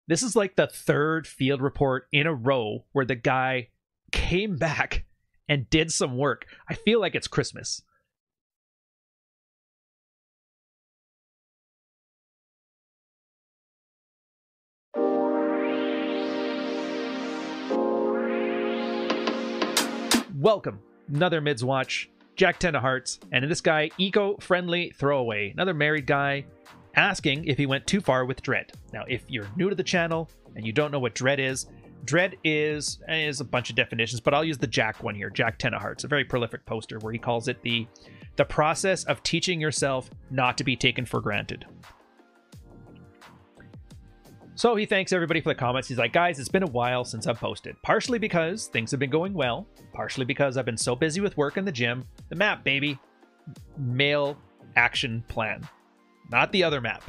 This is like the third field report in a row where the guy came back and did some work. I feel like it's Christmas. Welcome, another Mids Watch, Jack 10 of Hearts, and in this guy, eco-friendly throwaway, another married guy asking if he went too far with dread. Now, if you're new to the channel and you don't know what dread is a bunch of definitions, but I'll use the Jack one here, Jack 10 of Hearts, a very prolific poster where he calls it the process of teaching yourself not to be taken for granted. So he thanks everybody for the comments. He's like, guys, it's been a while since I've posted. Partially because things have been going well. Partially because I've been so busy with work in the gym. The map, baby. Male action plan. Not the other map.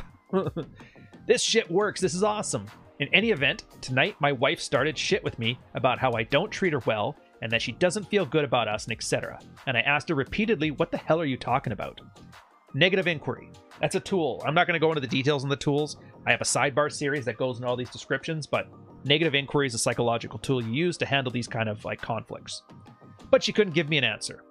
This shit works. This is awesome. In any event, tonight my wife started shit with me about how I don't treat her well and that she doesn't feel good about us and etc. And I asked her repeatedly, what the hell are you talking about? Negative inquiry. That's a tool. I'm not going to go into the details on the tools. I have a sidebar series that goes in all these descriptions, but negative inquiry is a psychological tool you use to handle these kind of like conflicts. But she couldn't give me an answer.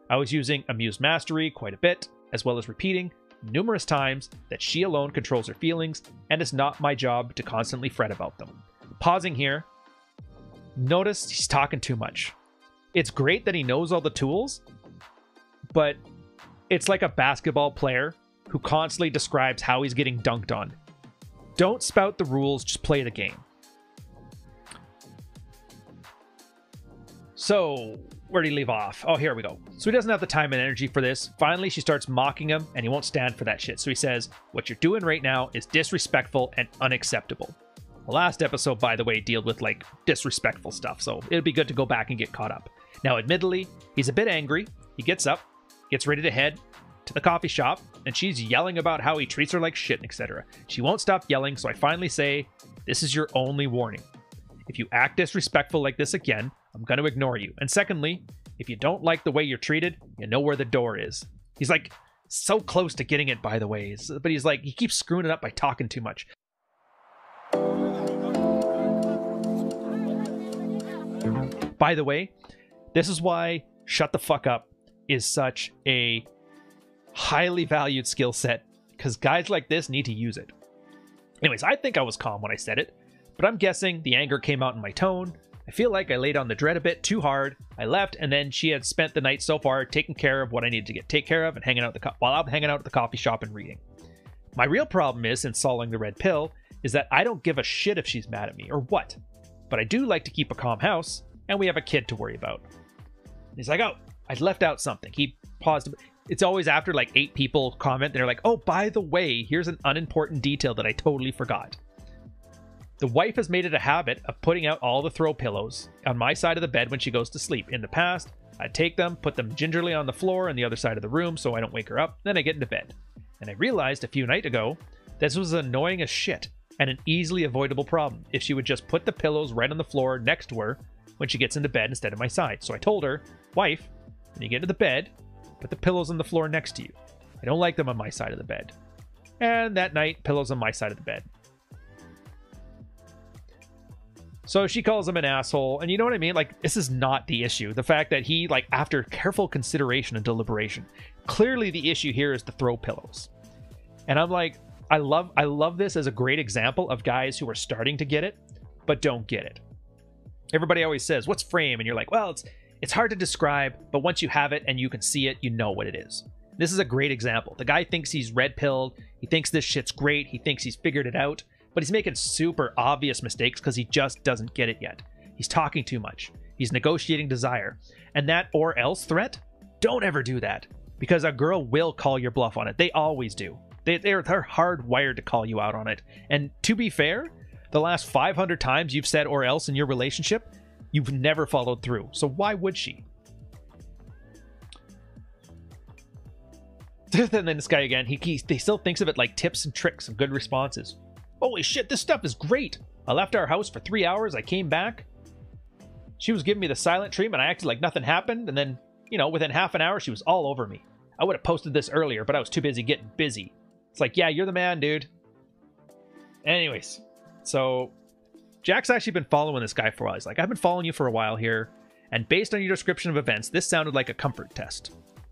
I was using Amuse Mastery quite a bit, as well as repeating numerous times that she alone controls her feelings and it's not my job to constantly fret about them. Pausing here, notice he's talking too much. It's great that he knows all the tools, but it's like a basketball player who constantly describes how he's getting dunked on. Don't spout the rules, just play the game. So, where did he leave off? Oh, here we go. So he doesn't have the time and energy for this. Finally, she starts mocking him, and he won't stand for that shit. So he says, what you're doing right now is disrespectful and unacceptable. The last episode, by the way, dealt with, like, disrespectful stuff, so it'd be good to go back and get caught up. Now, admittedly, he's a bit angry. He gets up, gets ready to head to the coffee shop, and she's yelling about how he treats her like shit, etc. She won't stop yelling, so I finally say, this is your only warning. If you act disrespectful like this again, I'm going to ignore you. And secondly, if you don't like the way you're treated, you know where the door is. He's like so close to getting it, by the way, but he's like, he keeps screwing it up by talking too much. By the way, this is why shut the fuck up is such a highly valued skill set, because guys like this need to use it. Anyways, I think I was calm when I said it, but I'm guessing the anger came out in my tone. I feel like I laid on the dread a bit too hard. I left, and then she had spent the night so far taking care of what I needed to get taken care of and hanging out while I'm hanging out at the coffee shop and reading. My real problem is, in swallowing the red pill, is that I don't give a shit if she's mad at me or what. But I do like to keep a calm house, and we have a kid to worry about. He's like, oh, I left out something. He paused. It's always after like 8 people comment, and they're like, oh, by the way, here's an unimportant detail that I totally forgot. The wife has made it a habit of putting out all the throw pillows on my side of the bed when she goes to sleep. In the past, I'd take them, put them gingerly on the floor on the other side of the room so I don't wake her up, then I get into bed. And I realized a few nights ago, this was annoying as shit and an easily avoidable problem if she would just put the pillows right on the floor next to her when she gets into bed instead of my side. So I told her, wife, when you get into the bed, put the pillows on the floor next to you. I don't like them on my side of the bed. And that night, pillows on my side of the bed. So she calls him an asshole, and you know what I mean? Like, this is not the issue. The fact that he, like, after careful consideration and deliberation, clearly the issue here is the throw pillows. And I'm like, I love this as a great example of guys who are starting to get it, but don't get it. Everybody always says, what's frame? And you're like, well, it's hard to describe, but once you have it and you can see it, you know what it is. This is a great example. The guy thinks he's red-pilled. He thinks this shit's great. He thinks he's figured it out. But he's making super obvious mistakes because he just doesn't get it yet. He's talking too much. He's negotiating desire. And that or else threat, don't ever do that. Because a girl will call your bluff on it. They always do. They're hardwired to call you out on it. And to be fair, the last 500 times you've said or else in your relationship, you've never followed through. So why would she? Then this guy again, he still thinks of it like tips and tricks and good responses. Holy shit, this stuff is great. I left our house for 3 hours. I came back. She was giving me the silent treatment. I acted like nothing happened. And then, you know, within half an hour, she was all over me. I would have posted this earlier, but I was too busy getting busy. It's like, yeah, you're the man, dude. Anyways, So Jack's actually been following this guy for a while. He's like, I've been following you for a while here, and based on your description of events, this sounded like a comfort test.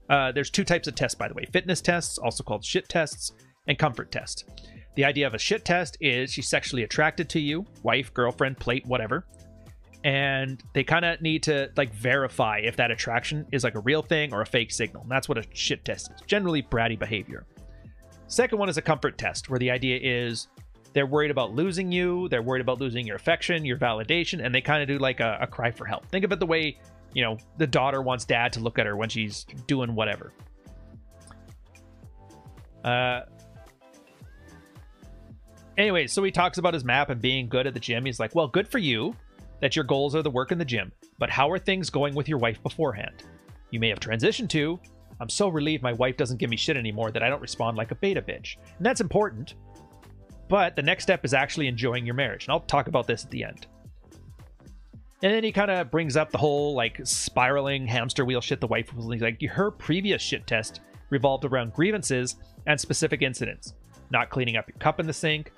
There's two types of tests, by the way. Fitness tests, also called shit tests, and comfort test. The idea of a shit test is she's sexually attracted to you, wife, girlfriend, plate, whatever. And they kind of need to like verify if that attraction is like a real thing or a fake signal. And that's what a shit test is. Generally bratty behavior. Second one is a comfort test, where the idea is they're worried about losing you, they're worried about losing your affection, your validation, and they kind of do like a cry for help. Think of it the way, you know, the daughter wants dad to look at her when she's doing whatever. Anyway, so he talks about his map and being good at the gym. He's like, well, good for you that your goals are the work in the gym, but how are things going with your wife beforehand? You may have transitioned to, I'm so relieved my wife doesn't give me shit anymore that I don't respond like a beta bitch. And that's important. But the next step is actually enjoying your marriage. And I'll talk about this at the end. And then he kind of brings up the whole like spiraling hamster wheel shit the wife was like. Her previous shit test revolved around grievances and specific incidents. Not cleaning up your cup in the sink,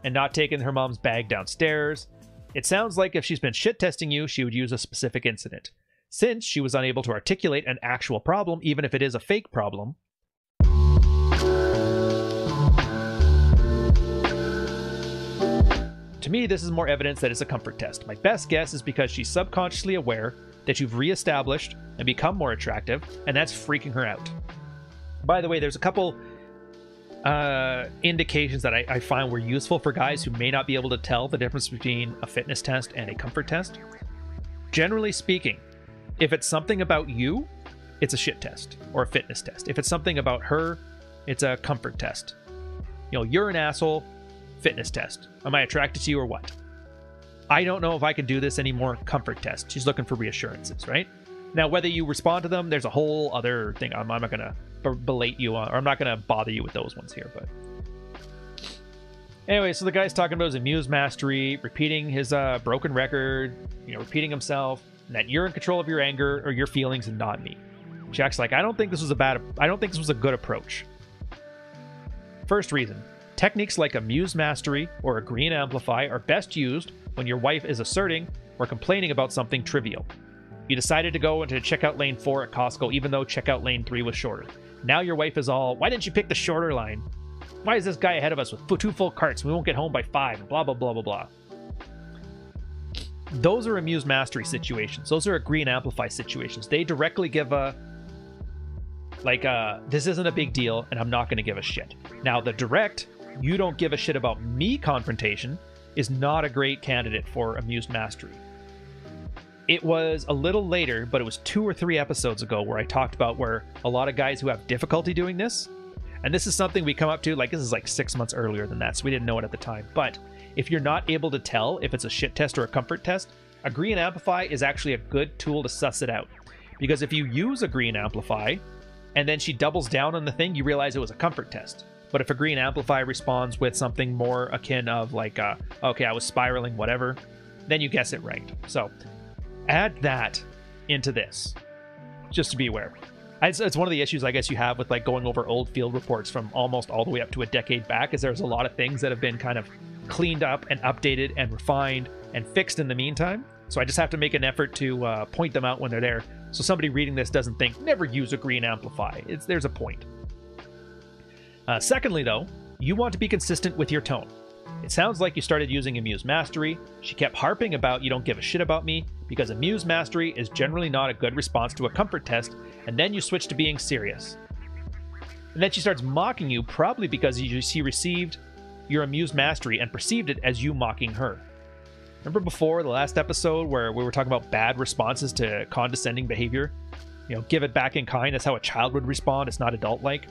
and not taking her mom's bag downstairs. It sounds like if she's been shit testing you, she would use a specific incident. Since she was unable to articulate an actual problem, even if it is a fake problem, to me, this is more evidence that it's a comfort test. My best guess is because she's subconsciously aware that you've reestablished and become more attractive, and that's freaking her out. By the way, there's a couple indications that I find were useful for guys who may not be able to tell the difference between a fitness test and a comfort test. Generally speaking, if it's something about you, it's a shit test or a fitness test. If it's something about her, it's a comfort test. You know, you're an asshole, fitness test. Am I attracted to you or what? I don't know if I can do this anymore, comfort test. She's looking for reassurances, right? Now, whether you respond to them, there's a whole other thing. I'm not going to belate you on, or I'm not going to bother you with those ones here, but anyway, so the guy's talking about his amuse mastery, repeating his broken record, you know, repeating himself, and that you're in control of your anger or your feelings and not me. Jack's like, I don't think this was a good approach. First reason, techniques like amuse mastery or agree and amplify are best used when your wife is asserting or complaining about something trivial. You decided to go into checkout lane 4 at Costco even though checkout lane 3 was shorter. Now your wife is all, why didn't you pick the shorter line? Why is this guy ahead of us with 2 full carts? We won't get home by 5, blah, blah, blah, blah, blah. Those are amuse mastery situations. Those are agree and amplify situations. They directly give this isn't a big deal and I'm not going to give a shit. Now the direct, you don't give a shit about me confrontation is not a great candidate for amuse mastery. It was a little later, but it was 2 or 3 episodes ago where I talked about where a lot of guys who have difficulty doing this, and this is something we come up to, like this is like 6 months earlier than that, so we didn't know it at the time. But if you're not able to tell if it's a shit test or a comfort test, agree and amplify is actually a good tool to suss it out. Because if you use agree and amplify, and then she doubles down on the thing, you realize it was a comfort test. But if agree and amplify responds with something more akin of like, okay, I was spiraling, whatever, then you guess it right. So add that into this, just to be aware. It's one of the issues I guess you have with like going over old field reports from almost all the way up to a decade back, is there's a lot of things that have been kind of cleaned up and updated and refined and fixed in the meantime. So I just have to make an effort to point them out when they're there, so somebody reading this doesn't think, never use agree and amplify. There's a point. Secondly, though, you want to be consistent with your tone. It sounds like you started using amuse mastery. She kept harping about you don't give a shit about me, because amuse mastery is generally not a good response to a comfort test, and then you switch to being serious. And then she starts mocking you, probably because she received your amuse mastery and perceived it as you mocking her. Remember before the last episode where we were talking about bad responses to condescending behavior? You know, give it back in kind. That's how a child would respond. It's not adult-like.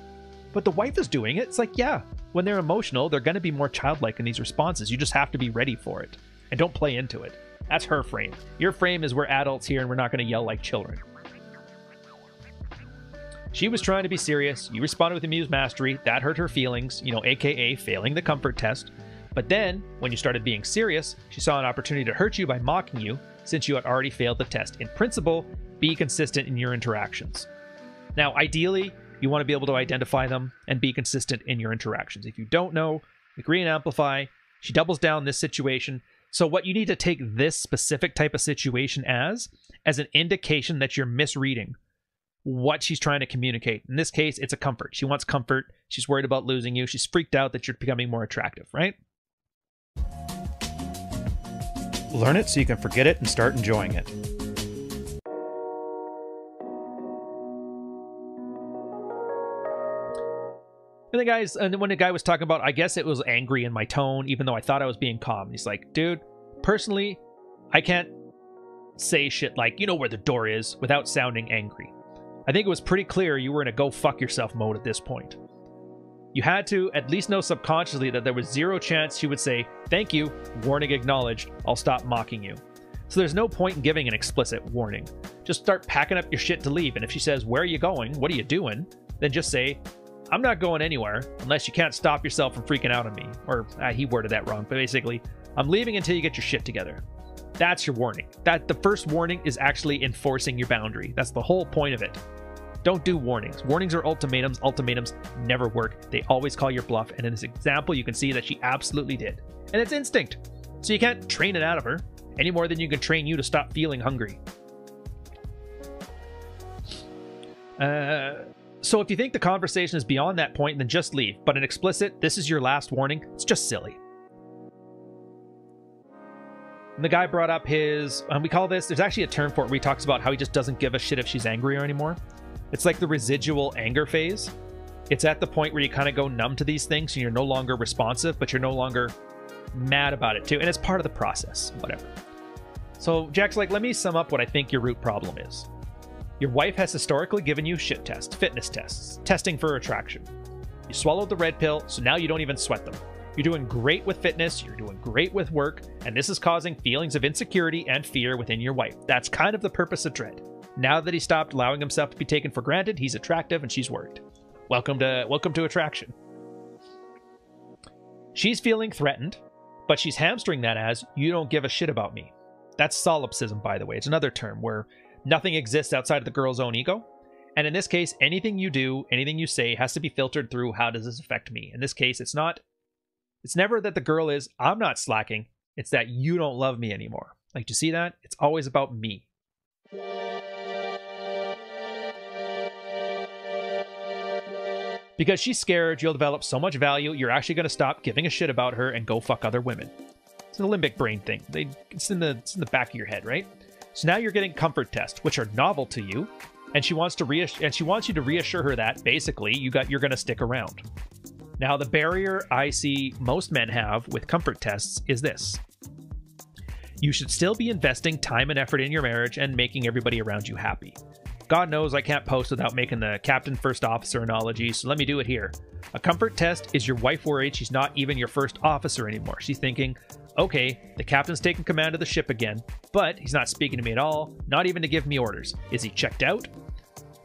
But the wife is doing it. It's like, yeah, when they're emotional, they're going to be more childlike in these responses. You just have to be ready for it. And don't play into it. That's her frame. Your frame is we're adults here and we're not going to yell like children. She was trying to be serious. You responded with amuse mastery. That hurt her feelings, you know, aka failing the comfort test. But then, when you started being serious, she saw an opportunity to hurt you by mocking you, since you had already failed the test. In principle, be consistent in your interactions. Now, ideally, you want to be able to identify them and be consistent in your interactions. If you don't know, agree and amplify, She doubles down this situation. So what you need to take this specific type of situation as an indication that you're misreading what she's trying to communicate. In this case, it's a comfort. She wants comfort. She's worried about losing you. She's freaked out that you're becoming more attractive, right? Learn it so you can forget it and start enjoying it. And when the guy was talking about, I guess it was angry in my tone, even though I thought I was being calm. He's like, dude, personally, I can't say shit like, you know where the door is, without sounding angry. I think it was pretty clear you were in a go fuck yourself mode at this point. You had to at least know subconsciously that there was zero chance she would say, thank you, warning acknowledged, I'll stop mocking you. So there's no point in giving an explicit warning. Just start packing up your shit to leave, and if she says, where are you going, what are you doing, then just say, I'm not going anywhere unless you can't stop yourself from freaking out on me. Or he worded that wrong, but basically, I'm leaving until you get your shit together. That's your warning. The first warning is actually enforcing your boundary. That's the whole point of it. Don't do warnings. Warnings are ultimatums. Ultimatums never work. They always call your bluff. And in this example, you can see that she absolutely did. And it's instinct. So you can't train it out of her any more than you can train you to stop feeling hungry. So if you think the conversation is beyond that point, then just leave. But an explicit, this is your last warning, it's just silly. And the guy brought up his, we call this, there's actually a term for it where he talks about how he just doesn't give a shit if she's angry or anymore. It's like the residual anger phase. It's at the point where you kind of go numb to these things and you're no longer responsive, but you're no longer mad about it too. And it's part of the process, whatever. So Jack's like, let me sum up what I think your root problem is. Your wife has historically given you shit tests, fitness tests, testing for attraction. You swallowed the red pill, so now you don't even sweat them. You're doing great with fitness, you're doing great with work, and this is causing feelings of insecurity and fear within your wife. That's kind of the purpose of dread. Now that he stopped allowing himself to be taken for granted, he's attractive and she's worried. Welcome to attraction. She's feeling threatened, but she's hamstring that as, you don't give a shit about me. That's solipsism, by the way. It's another term where nothing exists outside of the girl's own ego. And in this case, anything you do, anything you say has to be filtered through, how does this affect me? In this case, it's never that the girl is, I'm not slacking. It's that you don't love me anymore. Like, do you see that? It's always about me. Because she's scared you'll develop so much value, you're actually going to stop giving a shit about her and go fuck other women. It's a limbic brain thing. It's in the back of your head, right? So now you're getting comfort tests, which are novel to you, and she wants you to reassure her that basically you're going to stick around. Now, the barrier I see most men have with comfort tests is this: you should still be investing time and effort in your marriage and making everybody around you happy. God knows I can't post without making the captain first officer analogy, so let me do it here. A comfort test is your wife worried she's not even your first officer anymore. She's thinking, okay, the captain's taking command of the ship again, but he's not speaking to me at all, not even to give me orders. Is he checked out?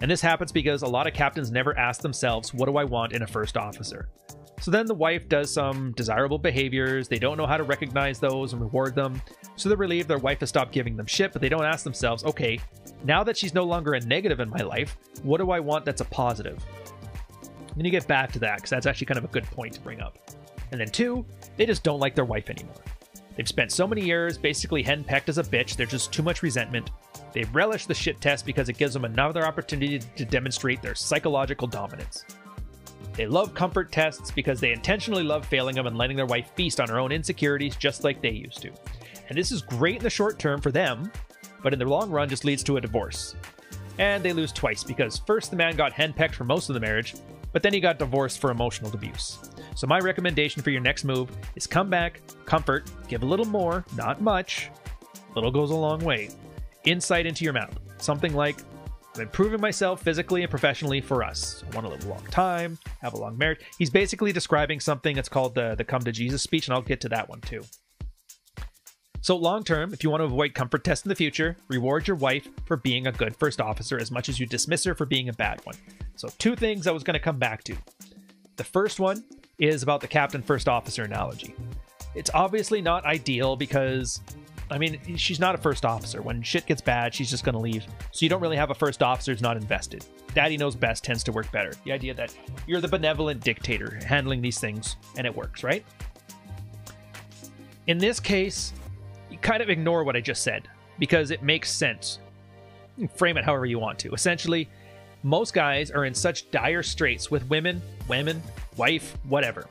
And this happens because a lot of captains never ask themselves, what do I want in a first officer? So then the wife does some desirable behaviors, they don't know how to recognize those and reward them, so they're relieved their wife has stopped giving them shit, but they don't ask themselves, okay, now that she's no longer a negative in my life, what do I want that's a positive? And you get back to that, because that's actually kind of a good point to bring up. And then 2, they just don't like their wife anymore. They've spent so many years basically henpecked as a bitch, there's just too much resentment. They relish the shit test because it gives them another opportunity to demonstrate their psychological dominance. They love comfort tests because they intentionally love failing them and letting their wife feast on her own insecurities just like they used to. And this is great in the short term for them, but in the long run just leads to a divorce. And they lose twice, because first the man got henpecked for most of the marriage, but then he got divorced for emotional abuse. So my recommendation for your next move is come back, comfort, give a little more, not much. Little goes a long way. Insight into your mouth. Something like, I'm improving myself physically and professionally for us. I want to live a long time, have a long marriage. He's basically describing something that's called the come to Jesus speech, and I'll get to that one too. So long term, if you want to avoid comfort tests in the future, reward your wife for being a good first officer as much as you dismiss her for being a bad one. So 2 things I was going to come back to. The first one is about the captain first officer analogy. It's obviously not ideal because, I mean, she's not a first officer. When shit gets bad, she's just going to leave. So you don't really have a first officer who's not invested. Daddy knows best tends to work better. The idea that you're the benevolent dictator handling these things and it works, right? In this case, you kind of ignore what I just said because it makes sense. You can frame it however you want to. Essentially, most guys are in such dire straits with women, wife, whatever,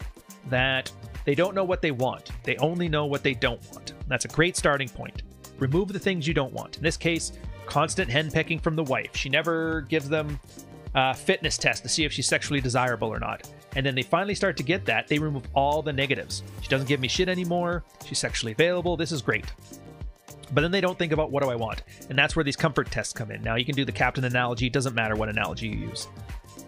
that they don't know what they want. They only know what they don't want. That's a great starting point. Remove the things you don't want. In this case, constant henpecking from the wife. She never gives them a fitness test to see if she's sexually desirable or not. And then they finally start to get that. They remove all the negatives. She doesn't give me shit anymore. She's sexually available. This is great. But then they don't think about what do I want. And that's where these comfort tests come in. Now you can do the captain analogy. It doesn't matter what analogy you use.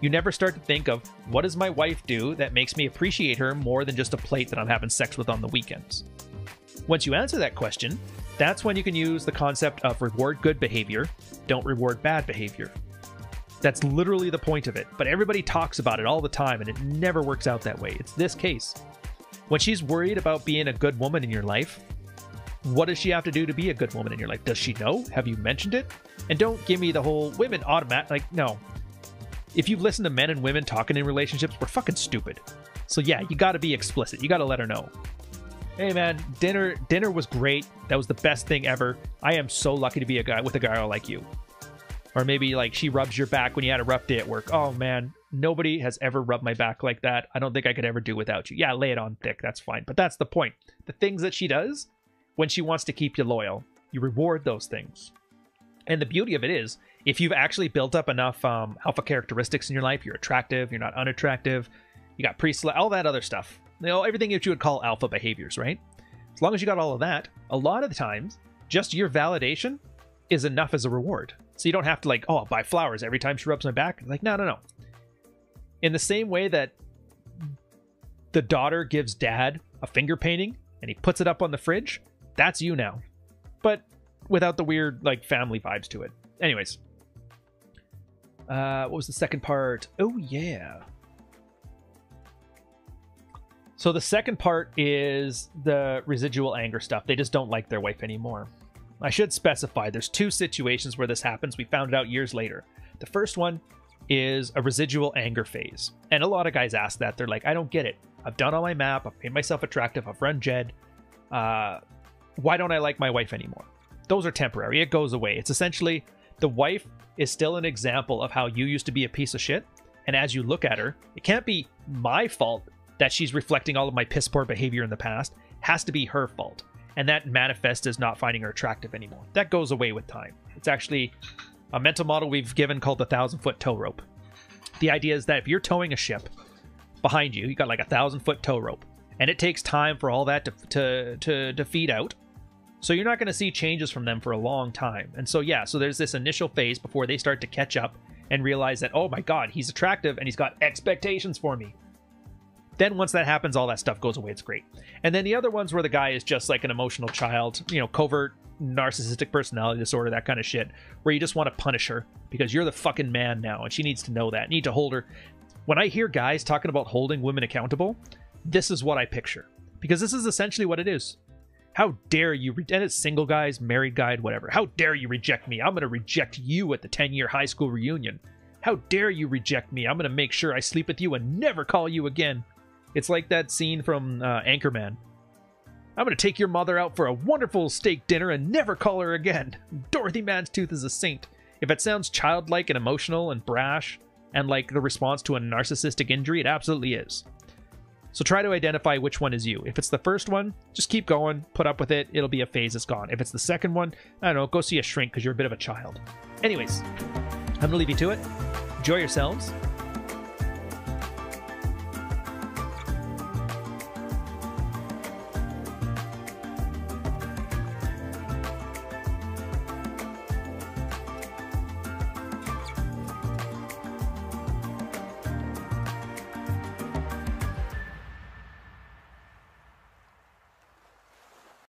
You never start to think of what does my wife do that makes me appreciate her more than just a plate that I'm having sex with on the weekends. Once you answer that question, that's when you can use the concept of reward good behavior, don't reward bad behavior. That's literally the point of it, but everybody talks about it all the time and it never works out that way. It's this case. When she's worried about being a good woman in your life, what does she have to do to be a good woman in your life? Does she know? Have you mentioned it? And don't give me the whole women automatic, like, no. If you've listened to men and women talking in relationships, we're fucking stupid. So yeah, you gotta be explicit. You gotta let her know. Hey man, dinner was great. That was the best thing ever. I am so lucky to be with a guy like you. Or maybe like she rubs your back when you had a rough day at work. Oh man, nobody has ever rubbed my back like that. I don't think I could ever do without you. Yeah, lay it on thick. That's fine. But that's the point. The things that she does when she wants to keep you loyal, you reward those things. And the beauty of it is, if you've actually built up enough alpha characteristics in your life, you're attractive, you're not unattractive, you got all that other stuff. You know, everything that you would call alpha behaviors, right? As long as you got all of that, a lot of the times, just your validation is enough as a reward. So you don't have to like, oh, I'll buy flowers every time she rubs my back. Like, no. In the same way that the daughter gives dad a finger painting and he puts it up on the fridge, that's you now. But without the weird like family vibes to it. Anyways. What was the second part? Oh, yeah. So the second part is the residual anger stuff. They just don't like their wife anymore. I should specify, there's two situations where this happens. We found it out years later. The first one is a residual anger phase. And a lot of guys ask that. They're like, I don't get it. I've done all my map. I've made myself attractive. I've run Jed. Why don't I like my wife anymore? Those are temporary. It goes away. It's essentially the wife is still an example of how you used to be a piece of shit. And as you look at her, it can't be my fault that she's reflecting all of my piss poor behavior in the past. It has to be her fault. And that manifests as not finding her attractive anymore. That goes away with time. It's actually a mental model we've given called the 1,000-foot tow rope. The idea is that if you're towing a ship behind you, you got like a 1,000-foot tow rope, and it takes time for all that to feed out. So you're not going to see changes from them for a long time. And so yeah, so there's this initial phase before they start to catch up and realize that, oh my God, he's attractive and he's got expectations for me. Then once that happens, all that stuff goes away. It's great. And then the other ones where the guy is just like an emotional child, you know, covert narcissistic personality disorder, that kind of shit, where you just want to punish her because you're the fucking man now and she needs to know that. You need to hold her. When I hear guys talking about holding women accountable, this is what I picture. Because this is essentially what it is. How dare you, and it's single guys, married guy, whatever. How dare you reject me? I'm going to reject you at the 10-year high school reunion. How dare you reject me? I'm going to make sure I sleep with you and never call you again. It's like that scene from Anchorman. I'm going to take your mother out for a wonderful steak dinner and never call her again. Dorothy Manstooth is a saint. If it sounds childlike and emotional and brash and like the response to a narcissistic injury, it absolutely is. So try to identify which one is you. If it's the first one, just keep going, put up with it. It'll be a phase that's gone. If it's the second one, I don't know, go see a shrink because you're a bit of a child. Anyways, I'm going to leave you to it. Enjoy yourselves.